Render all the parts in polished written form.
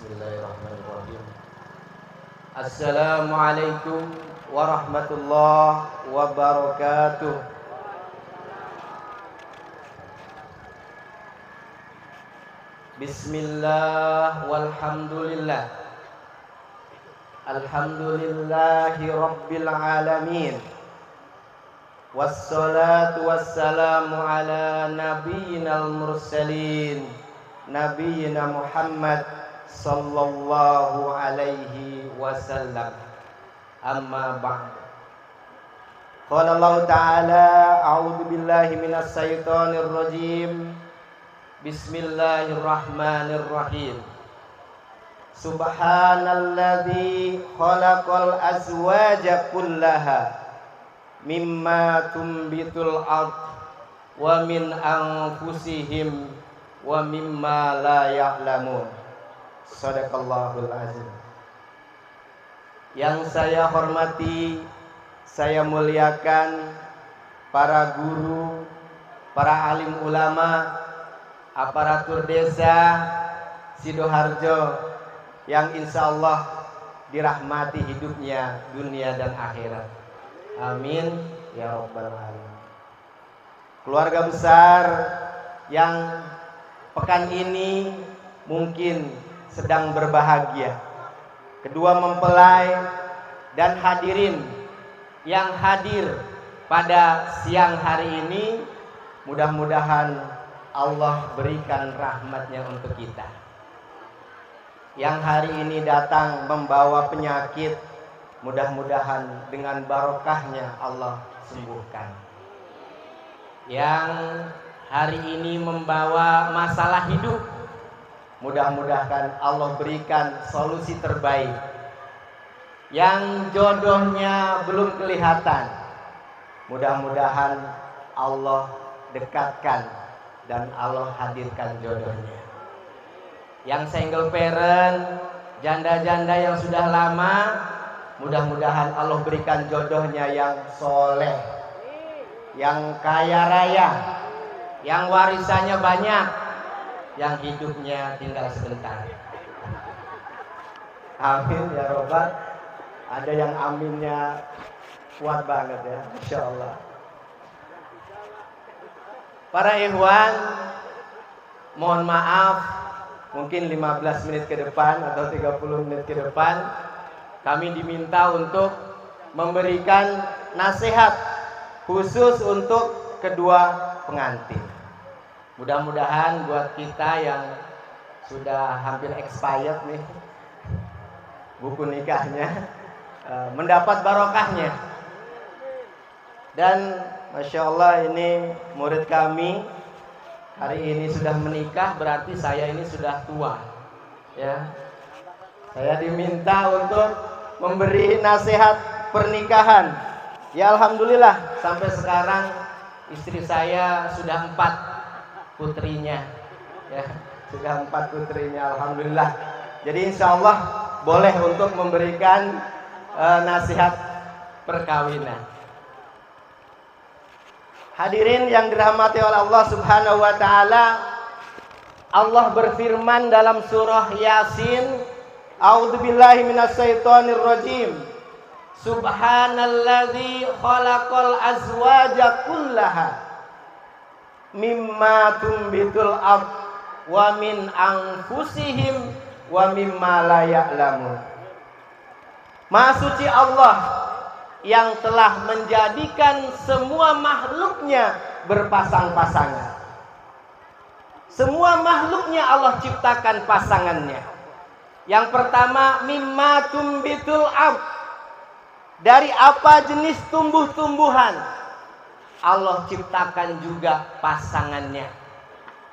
Bismillahirrahmanirrahim. Assalamualaikum warahmatullahi wabarakatuh. Bismillah walhamdulillah. Alhamdulillahi rabbil alamin. Wassalatu wassalamu ala nabiyyinal mursalin Nabiyyina Muhammad sallallahu alaihi wasallam. Amma ba'd. Qala Allah ta'ala, a'udzu billahi minas syaitonir rajim. Bismillahirrahmanirrahim. Subhanalladzi khalaqal azwaja kullaha mimma tumbitul ard wa min anfusihim wa mimma la ya'lamun. Shadaqallahul azim. Yang saya hormati, saya muliakan para guru, para alim ulama, aparatur desa Sidoarjo yang insya Allah dirahmati hidupnya dunia dan akhirat. Amin ya rabbal alamin. Keluarga besar yang pekan ini mungkin sedang berbahagia, kedua mempelai dan hadirin yang hadir pada siang hari ini, mudah-mudahan Allah berikan rahmatnya untuk kita. Yang hari ini datang membawa penyakit, mudah-mudahan dengan barokahnya Allah sembuhkan. Yang hari ini membawa masalah hidup, mudah-mudahan Allah berikan solusi terbaik. Yang jodohnya belum kelihatan, mudah-mudahan Allah dekatkan dan Allah hadirkan jodohnya. Yang single parent, janda-janda yang sudah lama, mudah-mudahan Allah berikan jodohnya yang soleh, yang kaya raya, yang warisannya banyak, yang hidupnya tinggal sebentar. Amin ya robbal. Ada yang aminnya kuat banget ya, Masya Allah. Para ikhwan, mohon maaf, mungkin 15 menit ke depan atau 30 menit ke depan kami diminta untuk memberikan nasihat khusus untuk kedua pengantin. Mudah-mudahan buat kita yang sudah hampir expired nih buku nikahnya, mendapat barokahnya. Dan Masya Allah, ini murid kami hari ini sudah menikah, berarti saya ini sudah tua ya. Saya diminta untuk memberi nasihat pernikahan. Ya alhamdulillah, sampai sekarang istri saya sudah 4 putrinya ya, sudah 4 putrinya alhamdulillah. Jadi insya Allah boleh untuk memberikan nasihat perkawinan. Hadirin yang dirahmati oleh Allah Subhanahu wa taala, Allah berfirman dalam surah Yasin, a'udzubillahi minasyaitonir rajim. Subhanalladzi khalaqal azwaja kullaha mimma tumbitul ard wa min anfusihim wa mimma la ya'lamun. Maha suci Allah yang telah menjadikan semua makhluknya berpasang-pasangan. Semua makhluknya Allah ciptakan pasangannya. Yang pertama, mimma tumbitul ard, dari apa jenis tumbuh-tumbuhan Allah ciptakan juga pasangannya.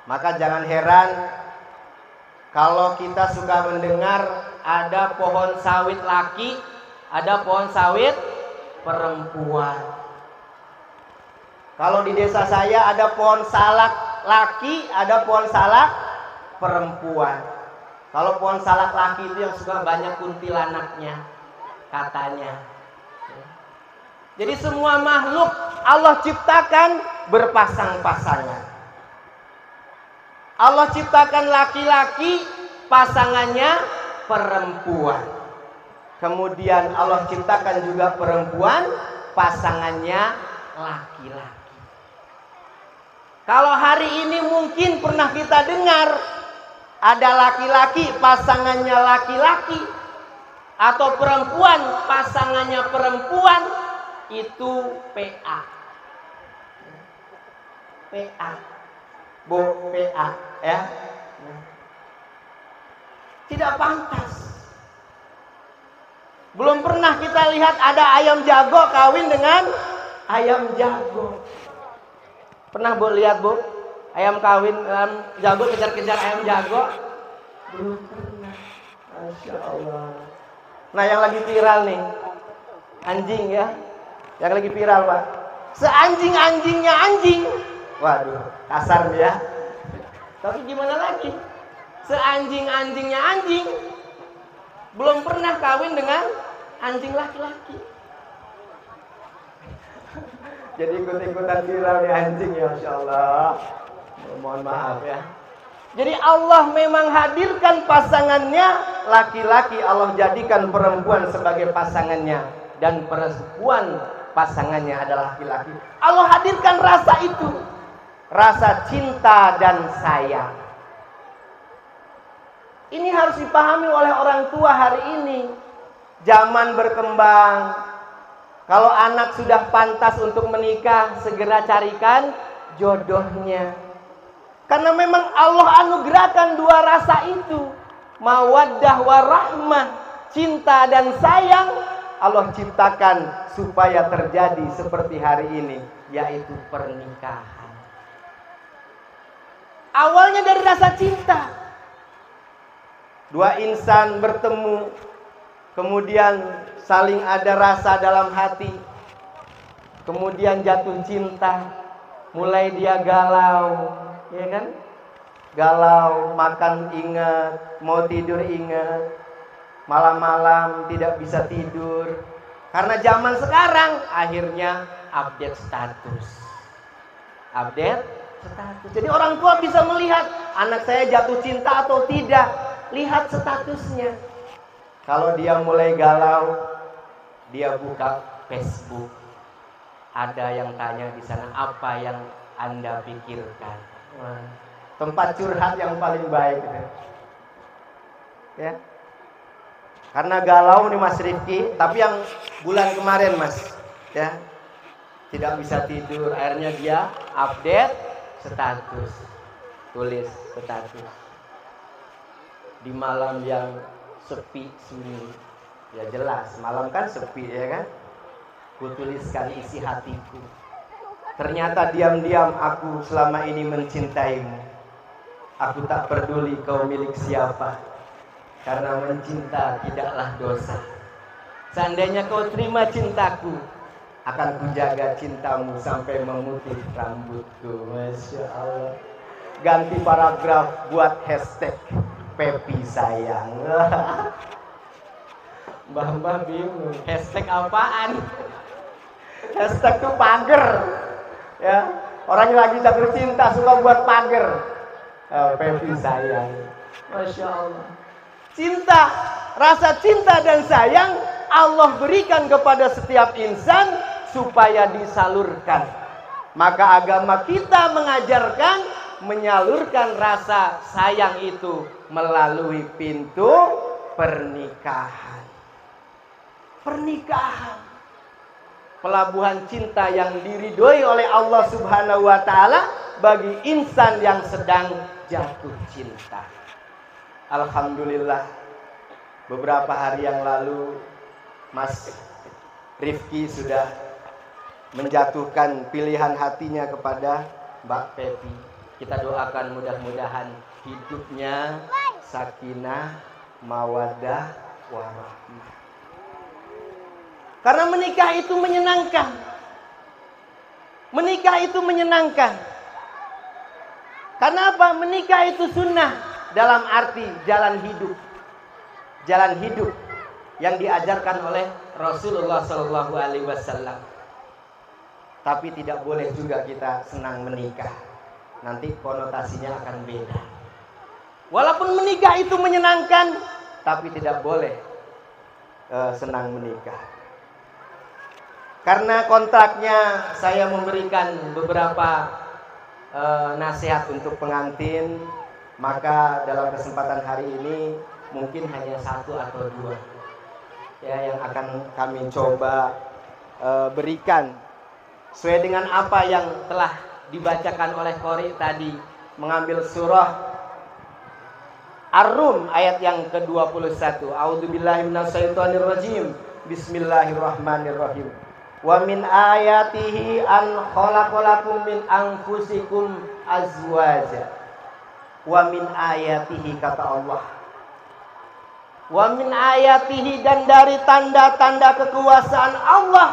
Maka jangan heran kalau kita suka mendengar ada pohon sawit laki, ada pohon sawit perempuan. Kalau di desa saya ada pohon salak laki, ada pohon salak perempuan. Kalau pohon salak laki itu yang suka banyak kuntilanaknya katanya. Jadi semua makhluk Allah ciptakan berpasang-pasangan. Allah ciptakan laki-laki pasangannya perempuan. Kemudian Allah ciptakan juga perempuan, pasangannya laki-laki. Kalau hari ini mungkin pernah kita dengar ada laki-laki pasangannya laki-laki, atau perempuan pasangannya perempuan, itu PA. PA. Bu, PA ya. Tidak pantas. Belum pernah kita lihat ada ayam jago kawin dengan ayam jago. Pernah Bu lihat Bu? Ayam kawin, ayam jago kejar-kejar ayam jago? Belum pernah. Masya Allah. Nah yang lagi viral nih, anjing ya. Yang lagi viral Pak. Seanjing-anjingnya anjing. Waduh, kasar nih ya. Tapi gimana lagi? Seanjing-anjingnya anjing. Belum pernah kawin dengan anjing laki-laki. Jadi ikut-ikutan viral nih anjing ya, Masya Allah. Mohon maaf ya. Jadi Allah memang hadirkan pasangannya laki-laki, Allah jadikan perempuan sebagai pasangannya, dan perempuan pasangannya adalah laki-laki. Allah hadirkan rasa itu, rasa cinta dan sayang. Ini harus dipahami oleh orang tua hari ini. Zaman berkembang. Kalau anak sudah pantas untuk menikah, segera carikan jodohnya. Karena memang Allah anugerahkan dua rasa itu, mawaddah warahmah, cinta dan sayang. Allah ciptakan supaya terjadi seperti hari ini, yaitu pernikahan. Awalnya dari rasa cinta. Dua insan bertemu, kemudian saling ada rasa dalam hati, kemudian jatuh cinta, mulai dia galau, ya kan? Galau, makan ingat, mau tidur ingat, malam-malam tidak bisa tidur. Karena zaman sekarang akhirnya update status. Update status. Jadi orang tua bisa melihat anak saya jatuh cinta atau tidak, lihat statusnya. Kalau dia mulai galau, dia buka Facebook. Ada yang tanya di sana, apa yang Anda pikirkan? Wah, tempat curhat yang paling baik gitu. Ya. Karena galau nih Mas Rifki, tapi yang bulan kemarin Mas, ya. Tidak bisa tidur, akhirnya dia update status. Tulis status. Di malam yang sepi sunyi. Ya jelas, malam kan sepi ya kan? Kutuliskan isi hatiku. Ternyata diam-diam aku selama ini mencintaimu. Aku tak peduli kau milik siapa, karena mencinta tidaklah dosa. Seandainya kau terima cintaku, akan kujaga cintamu sampai memutih rambutku. Masya Allah. Ganti paragraf, buat hashtag Pepi sayang. Mbah bingung, hashtag apaan? Hashtag tuh pager. Ya, orang yang lagi jatuh cinta suka buat pager. Pepi sayang. Masya Allah. Cinta, rasa cinta dan sayang Allah berikan kepada setiap insan supaya disalurkan. Maka agama kita mengajarkan menyalurkan rasa sayang itu melalui pintu pernikahan. Pernikahan, pelabuhan cinta yang diridhoi oleh Allah Subhanahu wa taala bagi insan yang sedang jatuh cinta. Alhamdulillah, beberapa hari yang lalu Mas Rifki sudah menjatuhkan pilihan hatinya kepada Mbak Pepi. Kita doakan mudah-mudahan hidupnya sakinah, mawaddah, warahmah. Karena menikah itu menyenangkan. Menikah itu menyenangkan. Karena apa? Menikah itu sunnah dalam arti jalan hidup. Jalan hidup yang diajarkan oleh Rasulullah SAW. Tapi tidak boleh juga kita senang menikah. Nanti konotasinya akan beda. Walaupun menikah itu menyenangkan, tapi tidak boleh senang menikah. Karena kontraknya saya memberikan beberapa nasihat untuk pengantin, maka dalam kesempatan hari ini mungkin hanya 1 atau 2 ya yang akan kami coba berikan sesuai dengan apa yang telah dibacakan oleh Qori tadi, mengambil surah Ar-Rum ayat yang ke-21. A'udzubillahi minasyaitonirrajim. Bismillahirrahmanirrahim. Wa min ayatihi an khalaqalakum min anfusikum azwaja. Wa min ayatihi, kata Allah. Wa min ayatihi, dan dari tanda-tanda kekuasaan Allah.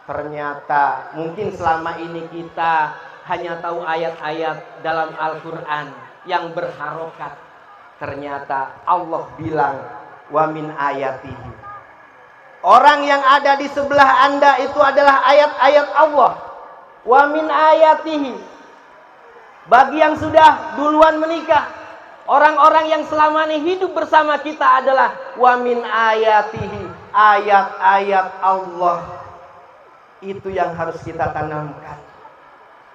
Ternyata mungkin selama ini kita hanya tahu ayat-ayat dalam Al-Quran yang berharokat. Ternyata Allah bilang wa min ayatihi. Orang yang ada di sebelah Anda itu adalah ayat-ayat Allah. Wa min ayatihi. Bagi yang sudah duluan menikah, orang-orang yang selama ini hidup bersama kita adalah wa min ayatihi, ayat-ayat Allah. Itu yang harus kita tanamkan.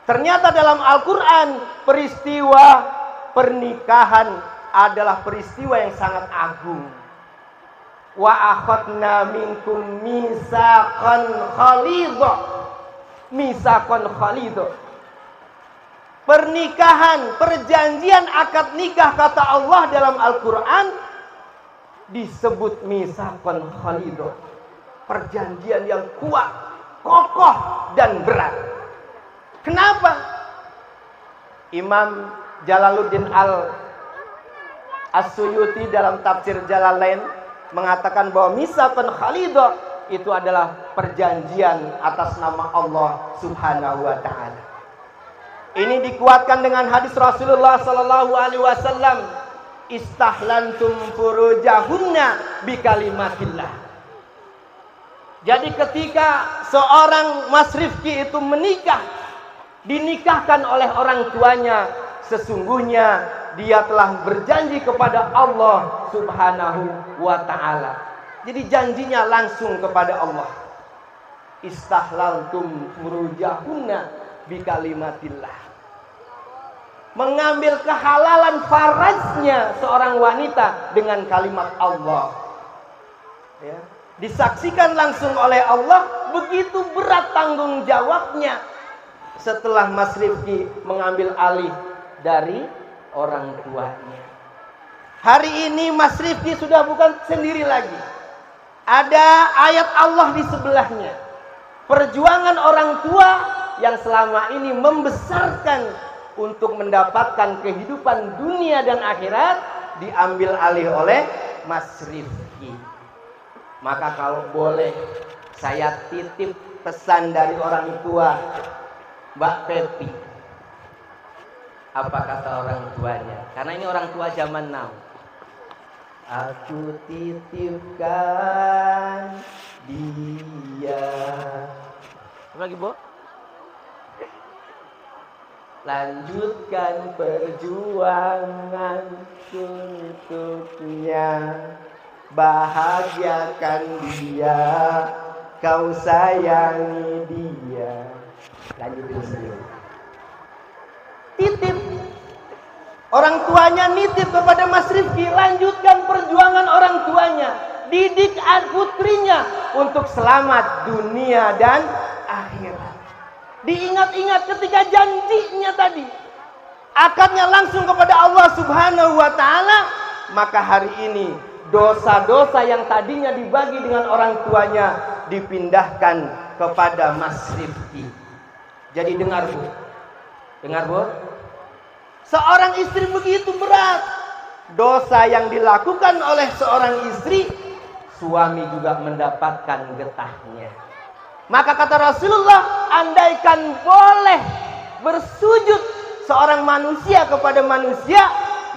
Ternyata dalam Al-Quran peristiwa pernikahan adalah peristiwa yang sangat agung. Wa akhadna minkum misaqan khalidha. Misaqan khalidha. Pernikahan, perjanjian akad nikah, kata Allah dalam Al-Quran disebut misaqan khalidha. Perjanjian yang kuat, kokoh dan berat. Kenapa? Imam Jalaluddin As-Suyuti dalam tafsir Jalalain mengatakan bahwa misaqan khalidha itu adalah perjanjian atas nama Allah Subhanahu wa taala. Ini dikuatkan dengan hadis Rasulullah sallallahu alaihi wasallam, istahlantum furujahunna bikalimatillah. Jadi ketika seorang Mas Rifki itu menikah, dinikahkan oleh orang tuanya, sesungguhnya dia telah berjanji kepada Allah Subhanahu wa ta'ala. Jadi janjinya langsung kepada Allah. Istahlaltum furujahunna bikalimatillah. Mengambil kehalalan farajnya seorang wanita dengan kalimat Allah. Ya. Disaksikan langsung oleh Allah, begitu berat tanggung jawabnya setelah Mas Rifki mengambil alih dari orang tuanya. Hari ini Mas Rifki sudah bukan sendiri lagi. Ada ayat Allah di sebelahnya. Perjuangan orang tua yang selama ini membesarkan untuk mendapatkan kehidupan dunia dan akhirat diambil alih oleh Mas Rifki. Maka kalau boleh saya titip pesan dari orang tua Mbak Pepi. Apa kata orang tuanya? Karena ini orang tua zaman now. Aku titipkan dia. Apa lagi, Bu? Lanjutkan perjuangan untuknya. Bahagiakan dia, kau sayangi dia. Lanjutin sendiri. Titip. Orang tuanya nitip kepada Mas Rifki, lanjutkan perjuangan orang tuanya. Didik putrinya untuk selamat dunia dan akhirat. Diingat-ingat ketika janjinya tadi. Akadnya langsung kepada Allah Subhanahu wa ta'ala. Maka hari ini dosa-dosa yang tadinya dibagi dengan orang tuanya dipindahkan kepada Mas Rifki. Jadi dengar, Bu. Dengar, Bu. Seorang istri begitu berat. Dosa yang dilakukan oleh seorang istri, suami juga mendapatkan getahnya. Maka kata Rasulullah, andaikan boleh bersujud seorang manusia kepada manusia,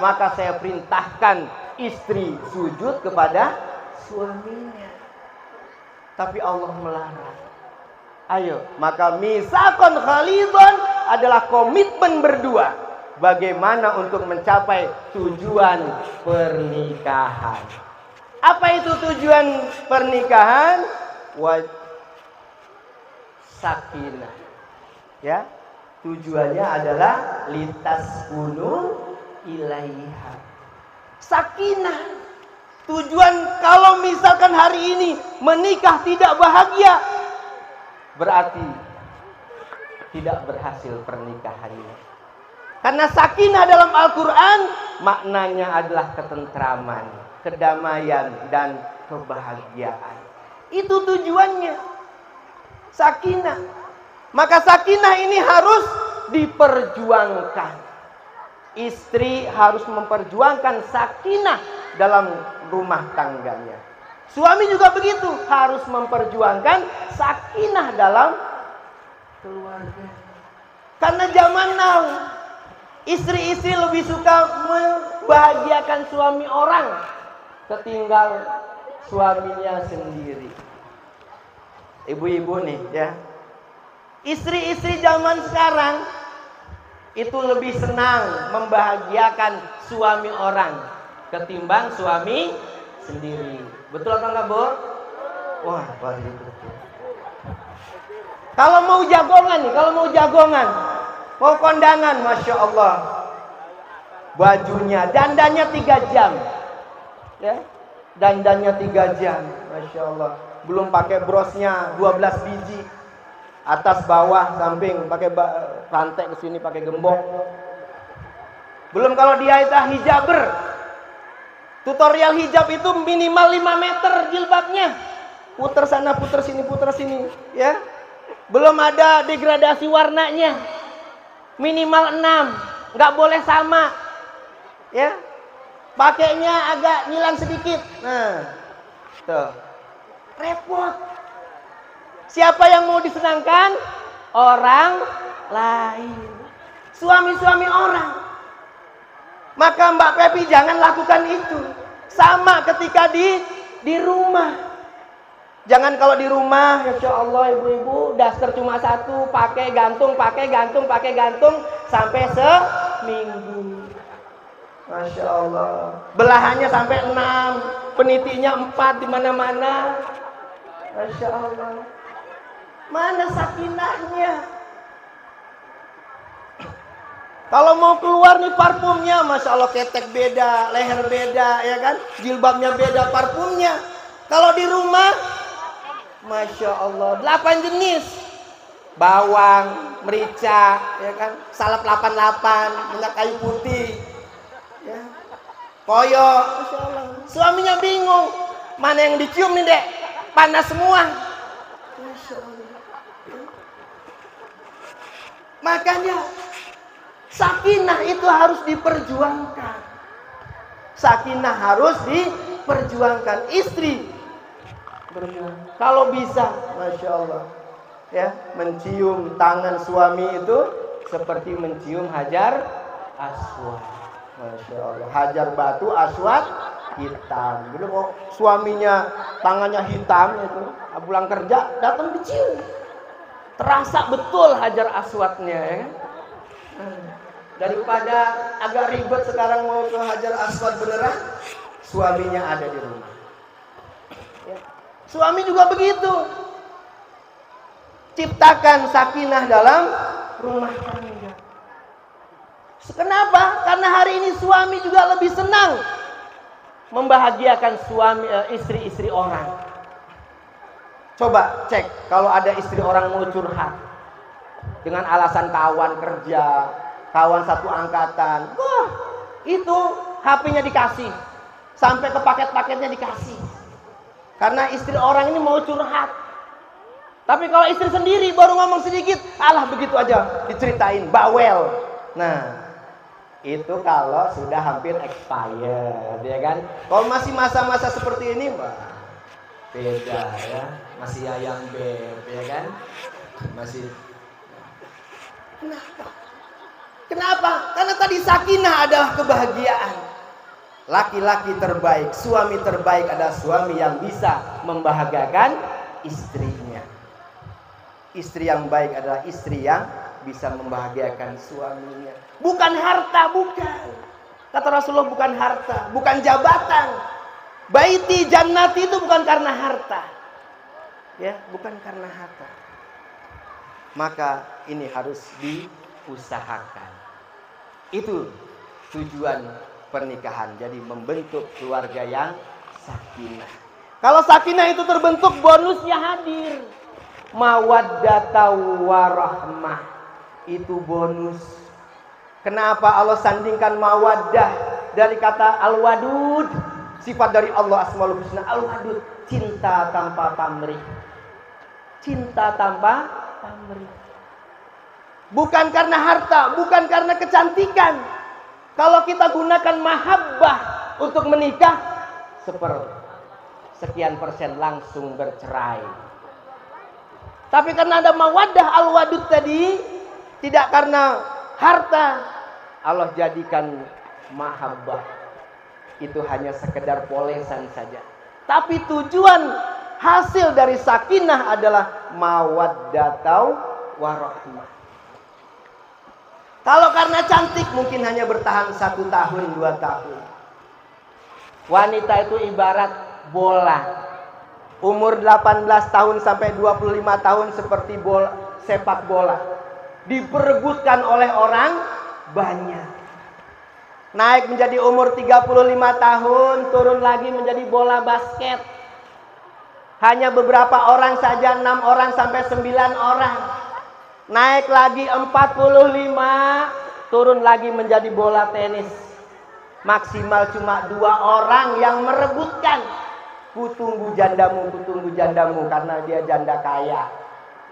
maka saya perintahkan istri sujud kepada suaminya. Tapi Allah melarang. Ayo, maka misaqan khalidhan adalah komitmen berdua. bagaimana untuk mencapai tujuan pernikahan. Apa itu tujuan pernikahan? Sakinah. Ya, tujuannya adalah lintas gunung ilaiha. Sakinah. Tujuan kalau misalkan hari ini menikah tidak bahagia, berarti tidak berhasil pernikahannya. Karena sakinah dalam Al-Quran maknanya adalah ketentraman, kedamaian, dan kebahagiaan. Itu tujuannya. Sakinah. Maka sakinah ini harus diperjuangkan. Istri harus memperjuangkan sakinah dalam rumah tangganya. Suami juga begitu, harus memperjuangkan sakinah dalam keluarga. Karena zaman now, istri-istri lebih suka membahagiakan suami orang ketinggal suaminya sendiri. Ibu-ibu nih ya, istri-istri zaman sekarang itu lebih senang membahagiakan suami orang ketimbang suami sendiri. Betul apa enggak, Bu? Wah, betul. Kalau mau jagongan nih, mau kondangan, Masya Allah, bajunya, dandannya 3 jam, ya, dandannya 3 jam, Masya Allah. Belum pakai brosnya 12 biji, atas bawah samping pakai rantai ke sini pakai gembok. Belum kalau dia itu hijaber. Tutorial hijab itu minimal 5 meter jilbabnya. Puter sana, puter sini, ya. Belum ada degradasi warnanya. Minimal 6, nggak boleh sama. Ya. Pakainya agak nyilang sedikit. Nah. Tuh. Repot. Siapa yang mau disenangkan? Orang lain. Suami-suami orang. Maka Mbak Pepi jangan lakukan itu. Sama ketika di rumah. Jangan kalau di rumah, Insya Allah ibu-ibu, daster cuma 1, pakai gantung sampai seminggu. Masya Allah. Belahannya sampai 6, penitinya 4 di mana-mana. Masya Allah. Mana sakinahnya? Kalau mau keluar nih parfumnya, Masya Allah, ketek beda, leher beda, ya kan? Jilbabnya beda, parfumnya. Kalau di rumah, Masya Allah, 8 jenis. Bawang, merica, ya kan? Salep 88, minyak kayu putih. Ya. Koyo, Masya Allah. Suaminya bingung, mana yang dicium nih, Dek? Panas semua. Masya Allah. Makanya sakinah itu harus diperjuangkan. Sakinah harus diperjuangkan. Istri berjuang. Kalau bisa, Masya Allah, ya, mencium tangan suami itu seperti mencium hajar aswad. Masya Allah. Hajar batu, aswad hitam. Belum suaminya tangannya hitam itu, pulang kerja datang dicium. Terasa betul hajar aswadnya, ya. Daripada agak ribet sekarang mau ke hajar aswad beneran, suaminya ada di rumah. Ya. Suami juga begitu. Ciptakan sakinah dalam rumah tangga. Kenapa? Karena hari ini suami juga lebih senang membahagiakan istri-istri orang. Coba cek kalau ada istri orang mau curhat dengan alasan kawan kerja, kawan satu angkatan. Wah, itu HP-nya dikasih. Sampai ke paket-paketnya dikasih. Karena istri orang ini mau curhat. Tapi kalau istri sendiri baru ngomong sedikit, alah begitu aja diceritain, bawel. Nah, itu kalau sudah hampir expired, ya kan? Kalau masih masa-masa seperti ini, beda ya. Masih ayam beb, ya kan? Masih. Kenapa? Karena tadi sakinah adalah kebahagiaan. Laki-laki terbaik, suami terbaik adalah suami yang bisa membahagiakan istrinya. Istri yang baik adalah istri yang bisa membahagiakan suaminya. Bukan harta, bukan. Kata Rasulullah, bukan harta, bukan jabatan. Baiti jannati itu bukan karena harta. Ya, bukan karena harta. Maka ini harus diusahakan. Itu tujuan pernikahan. Jadi membentuk keluarga yang sakinah. Kalau sakinah itu terbentuk, bonusnya hadir. Mawaddata warahmah. Itu bonus. Kenapa Allah sandingkan mawaddah dari kata al-wadud? Sifat dari Allah Asmaul Husna, al-wadud, cinta tanpa pamrih. Cinta tanpa pamrih. Bukan karena harta, bukan karena kecantikan. Kalau kita gunakan mahabbah untuk menikah, sekian persen langsung bercerai. Tapi karena ada mawaddah al-wadud tadi, tidak karena harta, Allah jadikan mahabbah itu hanya sekedar polesan saja. Tapi tujuan hasil dari sakinah adalah mawaddatau warahmah. Kalau karena cantik mungkin hanya bertahan 1 tahun, 2 tahun. Wanita itu ibarat bola. Umur 18 tahun sampai 25 tahun seperti sepak bola. Diperebutkan oleh orang banyak. Naik menjadi umur 35 tahun, turun lagi menjadi bola basket. Hanya beberapa orang saja, 6 orang sampai 9 orang. Naik lagi 45, turun lagi menjadi bola tenis. Maksimal cuma 2 orang yang merebutkan. Kutunggu jandamu, karena dia janda kaya.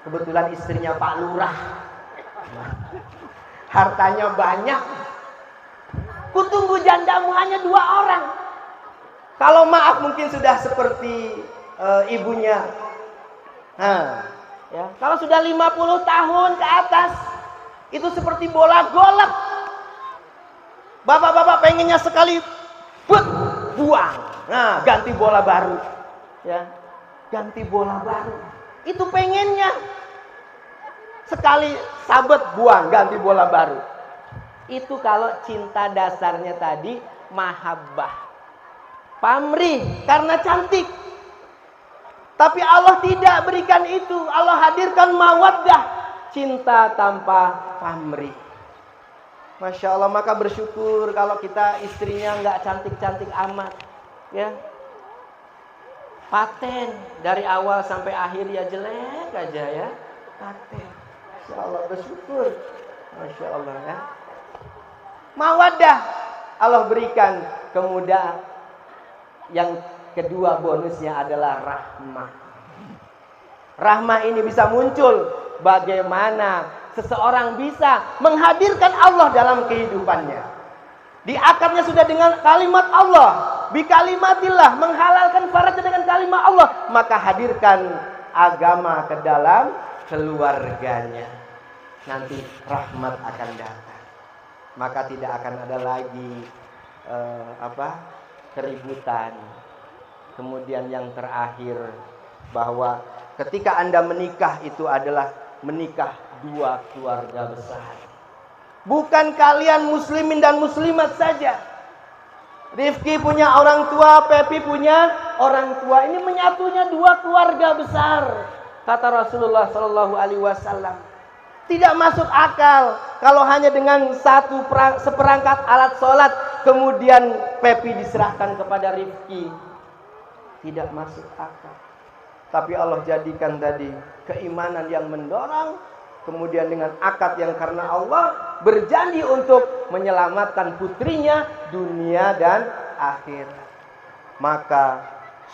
Kebetulan istrinya Pak Lurah. Hartanya banyak. Kutunggu jandamu, hanya 2 orang. Kalau maaf mungkin sudah seperti ibunya. Ya, kalau sudah 50 tahun ke atas, itu seperti bola golf. Bapak-bapak pengennya sekali buang. Nah, ganti bola baru. Ya, ganti bola baru. Itu pengennya. Sekali sabet buang, ganti bola baru. Itu kalau cinta dasarnya tadi mahabbah. Pamrih karena cantik. Tapi Allah tidak berikan itu. Allah hadirkan mawaddah, cinta tanpa pamrih. Masya Allah, maka bersyukur kalau kita istrinya nggak cantik-cantik amat. Ya, paten dari awal sampai akhir ya jelek aja ya, paten. Masya Allah, bersyukur. Masya Allah ya. Mawaddah Allah berikan. Kemudian yang kedua bonusnya adalah rahmah. Rahmah ini bisa muncul bagaimana seseorang bisa menghadirkan Allah dalam kehidupannya. Di akarnya sudah dengan kalimat Allah, bi kalimatillah, menghalalkan farajnya dengan kalimat Allah, maka hadirkan agama ke dalam keluarganya. Nanti rahmat akan datang. Maka tidak akan ada lagi keributan. Kemudian yang terakhir, bahwa ketika Anda menikah itu adalah menikah 2 keluarga besar. Bukan kalian muslimin dan muslimat saja. Rifki punya orang tua, Pepi punya orang tua. Ini menyatunya 2 keluarga besar. Kata Rasulullah Shallallahu Alaihi Wasallam. Tidak masuk akal kalau hanya dengan seperangkat alat sholat kemudian Pepi diserahkan kepada Rifki. Tidak masuk akal. Tapi Allah jadikan tadi keimanan yang mendorong. Kemudian dengan akad yang karena Allah berjanji untuk menyelamatkan putrinya dunia dan akhirat. Maka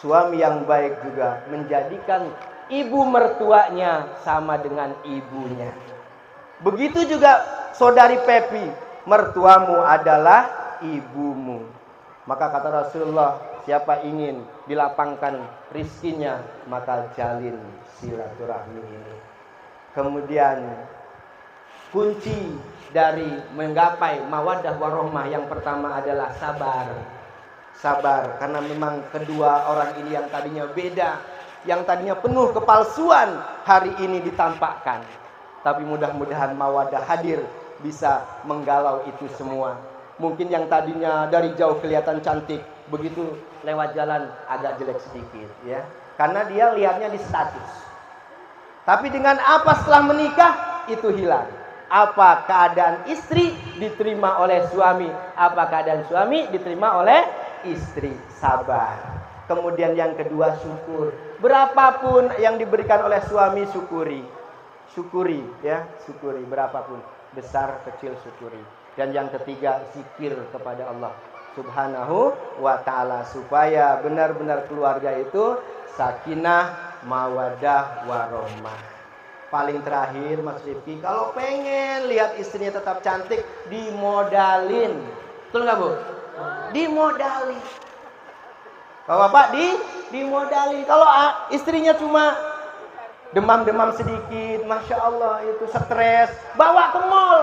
suami yang baik juga menjadikan ibu mertuanya sama dengan ibunya. Begitu juga saudari Pepi, mertuamu adalah ibumu. Maka kata Rasulullah, siapa ingin dilapangkan rizkinya, maka jalin silaturahmi ini. Kemudian kunci dari menggapai mawaddah warahmah yang pertama adalah sabar. Sabar, karena memang kedua orang ini yang tadinya beda, yang tadinya penuh kepalsuan, hari ini ditampakkan. Tapi mudah-mudahan mawadah hadir bisa menggalau itu semua. Mungkin yang tadinya dari jauh kelihatan cantik, begitu lewat jalan agak jelek sedikit ya. Karena dia lihatnya di status. Tapi dengan apa setelah menikah itu hilang. Apa keadaan istri diterima oleh suami, apa keadaan suami diterima oleh istri. Sabar. Kemudian yang kedua syukur. Berapapun yang diberikan oleh suami syukuri. Syukuri ya, syukuri berapapun, besar kecil syukuri. Dan yang ketiga zikir kepada Allah Subhanahu wa ta'ala supaya benar-benar keluarga itu sakinah, mawadah, warahmah. Paling terakhir Mas Rifki, kalau pengen lihat istrinya tetap cantik, dimodalin. Betul nggak Bu? Dimodalin. Bapak dimodalin. Kalau istrinya cuma demam-demam sedikit, Masya Allah itu stres, bawa ke mall,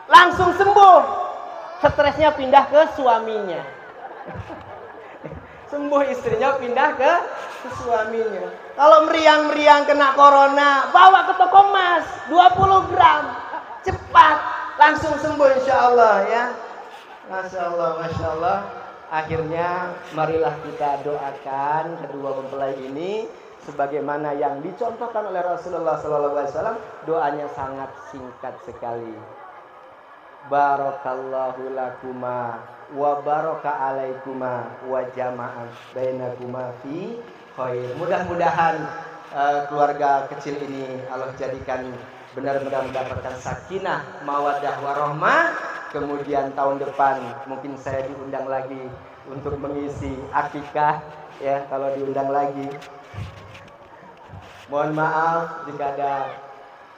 langsung sembuh. Stresnya pindah ke suaminya. Sembuh istrinya pindah ke suaminya. Kalau meriang-meriang kena corona, bawa ke toko emas 20 gram, cepat langsung sembuh insya Allah ya. Masya Allah, Masya Allah. Akhirnya marilah kita doakan kedua mempelai ini sebagaimana yang dicontohkan oleh Rasulullah SAW. Doanya sangat singkat sekali. Barakallahu lakuma wa baraka alaikuma wa jama'a bainakuma fi khair. Mudah-mudahan keluarga kecil ini Allah jadikan benar-benar mendapatkan sakinah, mawaddah, warahmah. Kemudian tahun depan mungkin saya diundang lagi untuk mengisi akikah ya, kalau diundang lagi. Mohon maaf jika ada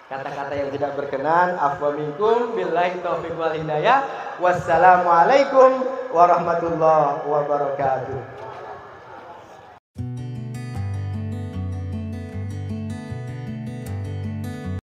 kata-kata yang tidak berkenan. Afwa minkum billahi taufiq wal hidayah. Wassalamualaikum warahmatullahi wabarakatuh.